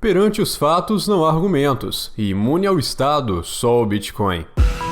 Perante os fatos não há argumentos, e imune ao Estado só o Bitcoin.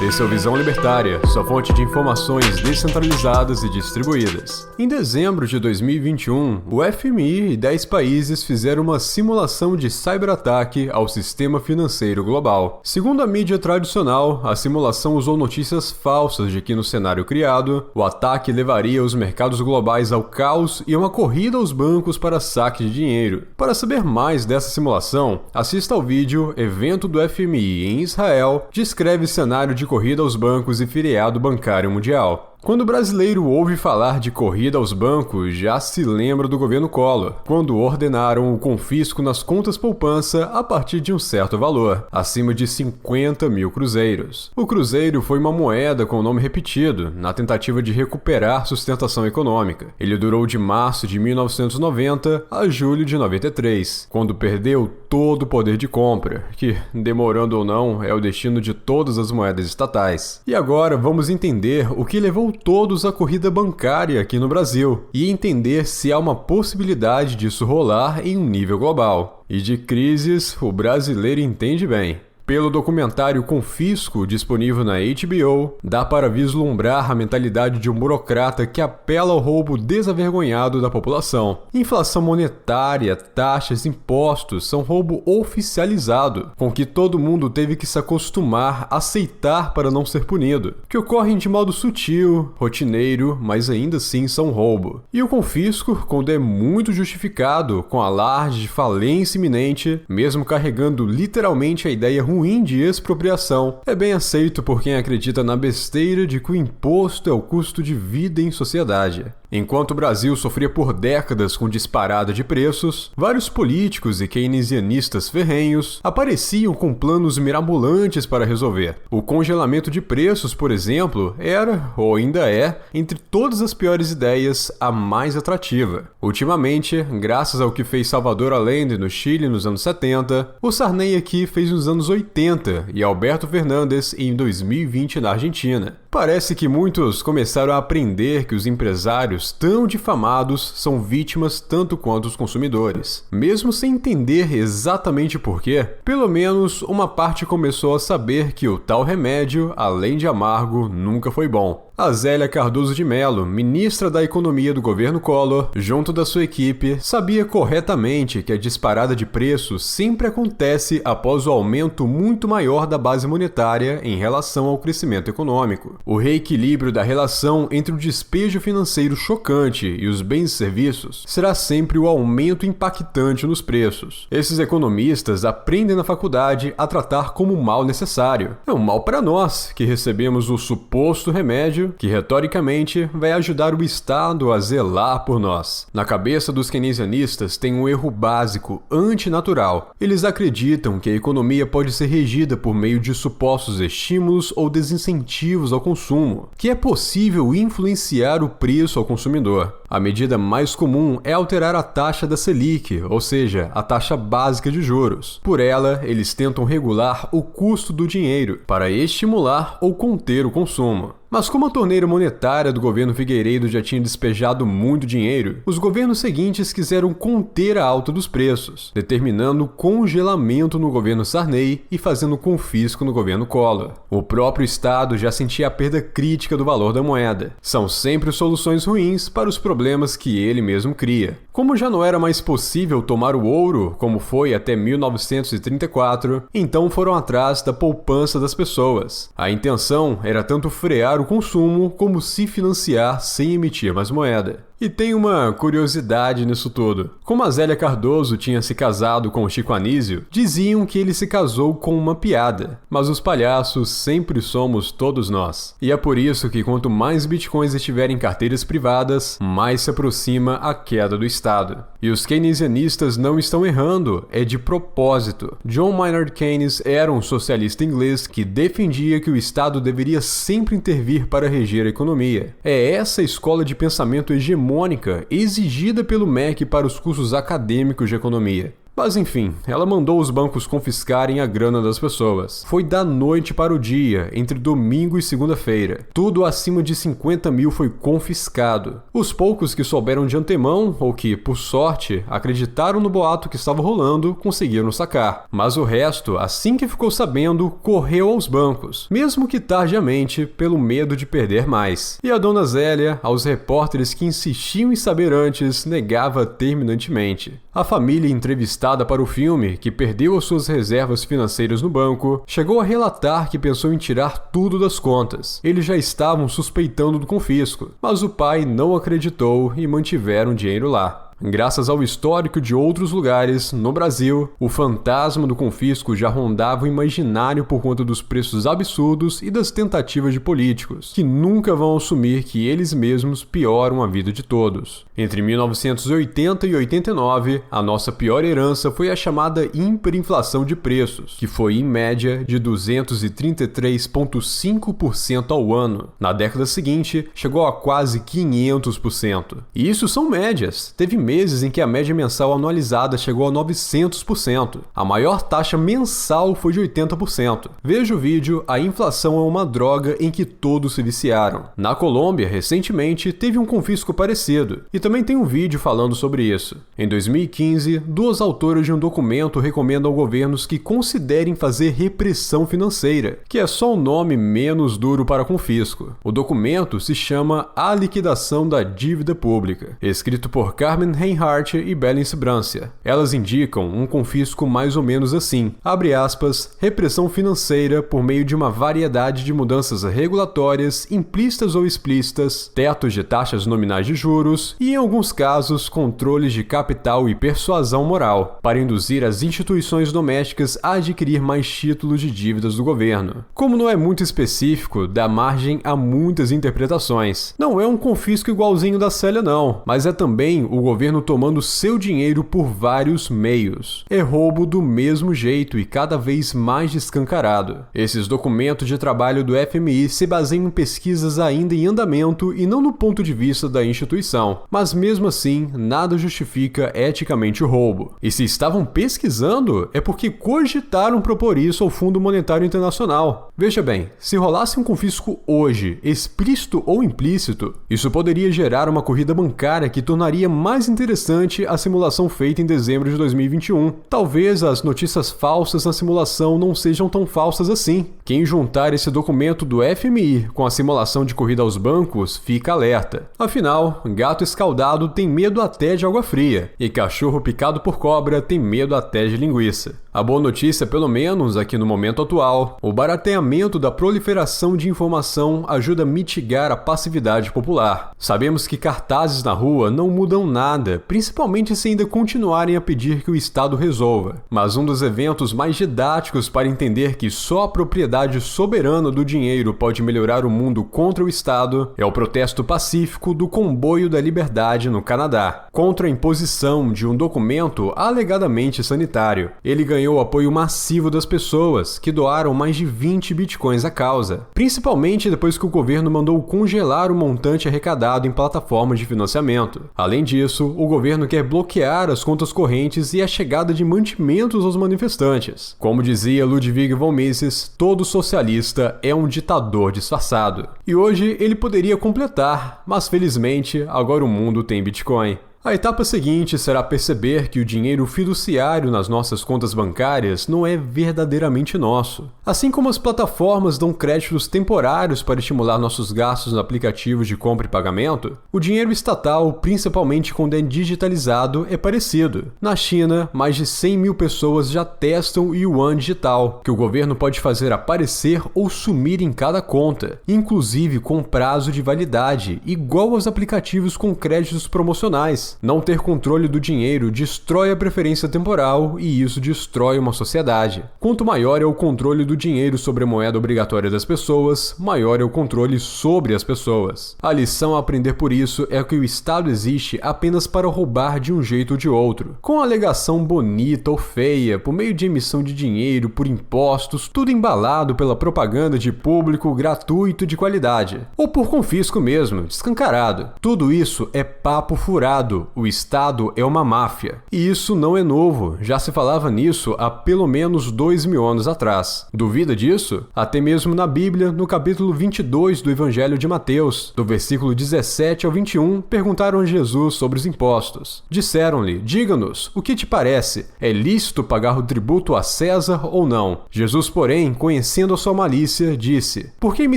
Esse é o Visão Libertária, sua fonte de informações descentralizadas e distribuídas. Em dezembro de 2021, o FMI e 10 países fizeram uma simulação de cyberataque ao sistema financeiro global. Segundo a mídia tradicional, a simulação usou notícias falsas de que no cenário criado, o ataque levaria os mercados globais ao caos e uma corrida aos bancos para saque de dinheiro. Para saber mais dessa simulação, assista ao vídeo Evento do FMI em Israel descreve cenário de corrida aos bancos e feriado bancário mundial. Quando o brasileiro ouve falar de corrida aos bancos, já se lembra do governo Collor, quando ordenaram o confisco nas contas poupança a partir de um certo valor, acima de 50 mil cruzeiros. O cruzeiro foi uma moeda com o nome repetido, na tentativa de recuperar sustentação econômica. Ele durou de março de 1990 a julho de 93, quando perdeu todo o poder de compra, que, demorando ou não, é o destino de todas as moedas estatais. E agora vamos entender o que levou todos à corrida bancária aqui no Brasil e entender se há uma possibilidade disso rolar em um nível global. E de crises, o brasileiro entende bem. Pelo documentário Confisco, disponível na HBO, dá para vislumbrar a mentalidade de um burocrata que apela ao roubo desavergonhado da população. Inflação monetária, taxas, impostos são roubo oficializado, com que todo mundo teve que se acostumar, aceitar para não ser punido, que ocorrem de modo sutil, rotineiro, mas ainda assim são roubo. E o confisco, quando é muito justificado, com alarde de falência iminente, mesmo carregando literalmente a ideia ruim de expropriação, é bem aceito por quem acredita na besteira de que o imposto é o custo de vida em sociedade. Enquanto o Brasil sofria por décadas com disparada de preços, vários políticos e keynesianistas ferrenhos apareciam com planos mirabolantes para resolver. O congelamento de preços, por exemplo, era, ou ainda é, entre todas as piores ideias, a mais atrativa. Ultimamente, graças ao que fez Salvador Allende no Chile nos anos 70, o Sarney aqui fez nos anos 80 e Alberto Fernandes em 2020 na Argentina. Parece que muitos começaram a aprender que os empresários tão difamados são vítimas tanto quanto os consumidores. Mesmo sem entender exatamente porquê, pelo menos uma parte começou a saber que o tal remédio, além de amargo, nunca foi bom. A Zélia Cardoso de Mello, ministra da Economia do governo Collor, junto da sua equipe, sabia corretamente que a disparada de preços sempre acontece após o aumento muito maior da base monetária em relação ao crescimento econômico. O reequilíbrio da relação entre o despejo financeiro chocante e os bens e serviços será sempre o aumento impactante nos preços. Esses economistas aprendem na faculdade a tratar como mal necessário. É um mal para nós, que recebemos o suposto remédio que retoricamente vai ajudar o Estado a zelar por nós. Na cabeça dos keynesianistas tem um erro básico, antinatural. Eles acreditam que a economia pode ser regida por meio de supostos estímulos ou desincentivos ao consumo, que é possível influenciar o preço ao consumidor. A medida mais comum é alterar a taxa da Selic, ou seja, a taxa básica de juros. Por ela, eles tentam regular o custo do dinheiro para estimular ou conter o consumo. Mas como a torneira monetária do governo Figueiredo já tinha despejado muito dinheiro, os governos seguintes quiseram conter a alta dos preços, determinando congelamento no governo Sarney e fazendo confisco no governo Collor. O próprio Estado já sentia a perda crítica do valor da moeda. São sempre soluções ruins para os problemas que ele mesmo cria. Como já não era mais possível tomar o ouro, como foi até 1934, então foram atrás da poupança das pessoas. A intenção era tanto frear o consumo como se financiar sem emitir mais moeda. E tem uma curiosidade nisso tudo. Como a Zélia Cardoso tinha se casado com o Chico Anísio, diziam que ele se casou com uma piada. Mas os palhaços sempre somos todos nós. E é por isso que quanto mais bitcoins estiverem em carteiras privadas, mais se aproxima a queda do Estado. E os keynesianistas não estão errando, é de propósito. John Maynard Keynes era um socialista inglês que defendia que o Estado deveria sempre intervir para reger a economia. É essa escola de pensamento hegemônica exigida pelo MEC para os cursos acadêmicos de economia. Mas enfim, ela mandou os bancos confiscarem a grana das pessoas. Foi da noite para o dia, entre domingo e segunda-feira. Tudo acima de 50 mil foi confiscado. Os poucos que souberam de antemão, ou que, por sorte, acreditaram no boato que estava rolando, conseguiram sacar. Mas o resto, assim que ficou sabendo, correu aos bancos, mesmo que tardiamente, pelo medo de perder mais. E a dona Zélia, aos repórteres que insistiam em saber antes, negava terminantemente. A família entrevistada para o filme, que perdeu as suas reservas financeiras no banco, chegou a relatar que pensou em tirar tudo das contas. Eles já estavam suspeitando do confisco, mas o pai não acreditou e mantiveram o dinheiro lá. Graças ao histórico de outros lugares, no Brasil, o fantasma do confisco já rondava o imaginário por conta dos preços absurdos e das tentativas de políticos, que nunca vão assumir que eles mesmos pioram a vida de todos. Entre 1980 e 89, a nossa pior herança foi a chamada hiperinflação de preços, que foi em média de 233,5% ao ano. Na década seguinte, chegou a quase 500%. E isso são médias. Teve meses em que a média mensal anualizada chegou a 900%. A maior taxa mensal foi de 80%. Veja o vídeo A Inflação é uma Droga em que todos se viciaram. Na Colômbia, recentemente, teve um confisco parecido. E também tem um vídeo falando sobre isso. Em 2015, duas autoras de um documento recomendam a governos que considerem fazer repressão financeira, que é só um nome menos duro para confisco. O documento se chama A Liquidação da Dívida Pública, escrito por Carmen Reinhardt e Belen Brancia. Elas indicam um confisco mais ou menos assim, abre aspas, repressão financeira por meio de uma variedade de mudanças regulatórias, implícitas ou explícitas, tetos de taxas nominais de juros e, em alguns casos, controles de capital e persuasão moral, para induzir as instituições domésticas a adquirir mais títulos de dívidas do governo. Como não é muito específico, dá margem a muitas interpretações. Não é um confisco igualzinho da Célia não, mas é também o governo tomando seu dinheiro por vários meios. É roubo do mesmo jeito e cada vez mais escancarado. Esses documentos de trabalho do FMI se baseiam em pesquisas ainda em andamento e não no ponto de vista da instituição. Mas mesmo assim, nada justifica eticamente o roubo. E se estavam pesquisando, é porque cogitaram propor isso ao Fundo Monetário Internacional. Veja bem, se rolasse um confisco hoje, explícito ou implícito, isso poderia gerar uma corrida bancária que tornaria mais interessante a simulação feita em dezembro de 2021. Talvez as notícias falsas na simulação não sejam tão falsas assim. Quem juntar esse documento do FMI com a simulação de corrida aos bancos, fica alerta. Afinal, gato escaldado tem medo até de água fria, e cachorro picado por cobra tem medo até de linguiça. A boa notícia, pelo menos aqui no momento atual, o barateamento da proliferação de informação ajuda a mitigar a passividade popular. Sabemos que cartazes na rua não mudam nada, principalmente se ainda continuarem a pedir que o Estado resolva. Mas um dos eventos mais didáticos para entender que só a propriedade soberana do dinheiro pode melhorar o mundo contra o Estado é o protesto pacífico do Comboio da Liberdade no Canadá, contra a imposição de um documento alegadamente sanitário. Ele ganhou o apoio massivo das pessoas, que doaram mais de 20 bitcoins à causa, principalmente depois que o governo mandou congelar o montante arrecadado em plataformas de financiamento. Além disso, o governo quer bloquear as contas correntes e a chegada de mantimentos aos manifestantes. Como dizia Ludwig von Mises, todo socialista é um ditador disfarçado. E hoje ele poderia completar, mas felizmente agora o mundo tem Bitcoin. A etapa seguinte será perceber que o dinheiro fiduciário nas nossas contas bancárias não é verdadeiramente nosso. Assim como as plataformas dão créditos temporários para estimular nossos gastos nos aplicativos de compra e pagamento, o dinheiro estatal, principalmente quando é digitalizado, é parecido. Na China, mais de 100 mil pessoas já testam o yuan digital, que o governo pode fazer aparecer ou sumir em cada conta, inclusive com prazo de validade, igual aos aplicativos com créditos promocionais. Não ter controle do dinheiro destrói a preferência temporal e isso destrói uma sociedade. Quanto maior é o controle do dinheiro sobre a moeda obrigatória das pessoas, maior é o controle sobre as pessoas. A lição a aprender por isso é que o Estado existe apenas para roubar de um jeito ou de outro, com alegação bonita ou feia, por meio de emissão de dinheiro, por impostos, tudo embalado pela propaganda de público gratuito de qualidade, ou por confisco mesmo, descancarado. Tudo isso é papo furado, Estado. O Estado é uma máfia. E isso não é novo, já se falava nisso há pelo menos 2000 anos atrás. Duvida disso? Até mesmo na Bíblia, no capítulo 22 do Evangelho de Mateus, do versículo 17 ao 21, perguntaram a Jesus sobre os impostos. Disseram-lhe: diga-nos, o que te parece? É lícito pagar o tributo a César ou não? Jesus, porém, conhecendo a sua malícia, disse: por que me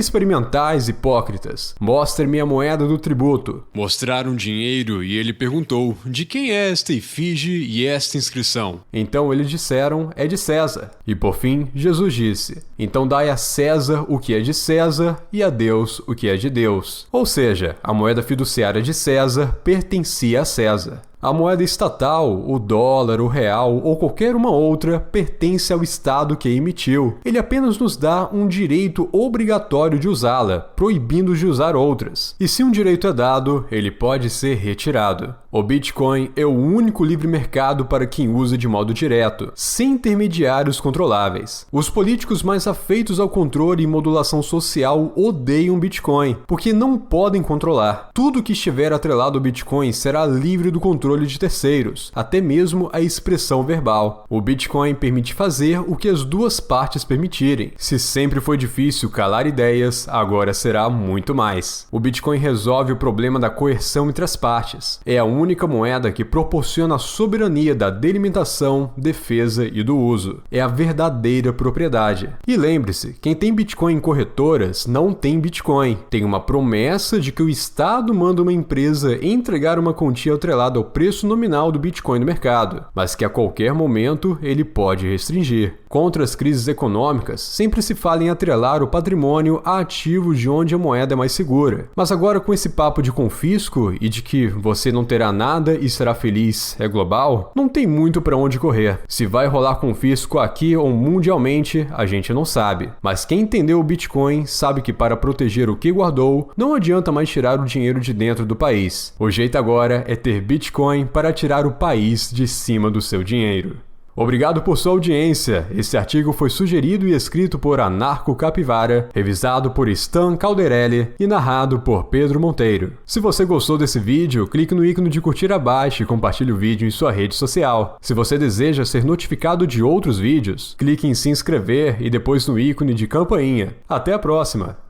experimentais, hipócritas? Mostre-me a moeda do tributo. Mostraram dinheiro e ele perguntou: de quem é esta efígie e esta inscrição? Então eles disseram: é de César. E por fim, Jesus disse: então dai a César o que é de César e a Deus o que é de Deus. Ou seja, a moeda fiduciária de César pertencia a César. A moeda estatal, o dólar, o real ou qualquer uma outra pertence ao Estado que a emitiu. Ele apenas nos dá um direito obrigatório de usá-la, proibindo de usar outras. E se um direito é dado, ele pode ser retirado. O Bitcoin é o único livre mercado para quem usa de modo direto, sem intermediários controláveis. Os políticos mais afeitos ao controle e modulação social odeiam Bitcoin, porque não podem controlar. Tudo que estiver atrelado ao Bitcoin será livre do controle de terceiros, até mesmo a expressão verbal. O Bitcoin permite fazer o que as duas partes permitirem. Se sempre foi difícil calar ideias, agora será muito mais. O Bitcoin resolve o problema da coerção entre as partes. É a única moeda que proporciona a soberania da delimitação, defesa e do uso. É a verdadeira propriedade. E lembre-se, quem tem Bitcoin em corretoras não tem Bitcoin. Tem uma promessa de que o Estado manda uma empresa entregar uma quantia atrelada ao preço nominal do Bitcoin no mercado, mas que a qualquer momento ele pode restringir. Contra as crises econômicas, sempre se fala em atrelar o patrimônio a ativos de onde a moeda é mais segura. Mas agora com esse papo de confisco e de que você não terá nada e será feliz é global, não tem muito para onde correr. Se vai rolar confisco aqui ou mundialmente, a gente não sabe. Mas quem entendeu o Bitcoin sabe que para proteger o que guardou, não adianta mais tirar o dinheiro de dentro do país. O jeito agora é ter Bitcoin para tirar o país de cima do seu dinheiro. Obrigado por sua audiência. Esse artigo foi sugerido e escrito por Anarco Capivara, revisado por Stan Calderelli e narrado por Pedro Monteiro. Se você gostou desse vídeo, clique no ícone de curtir abaixo e compartilhe o vídeo em sua rede social. Se você deseja ser notificado de outros vídeos, clique em se inscrever e depois no ícone de campainha. Até a próxima!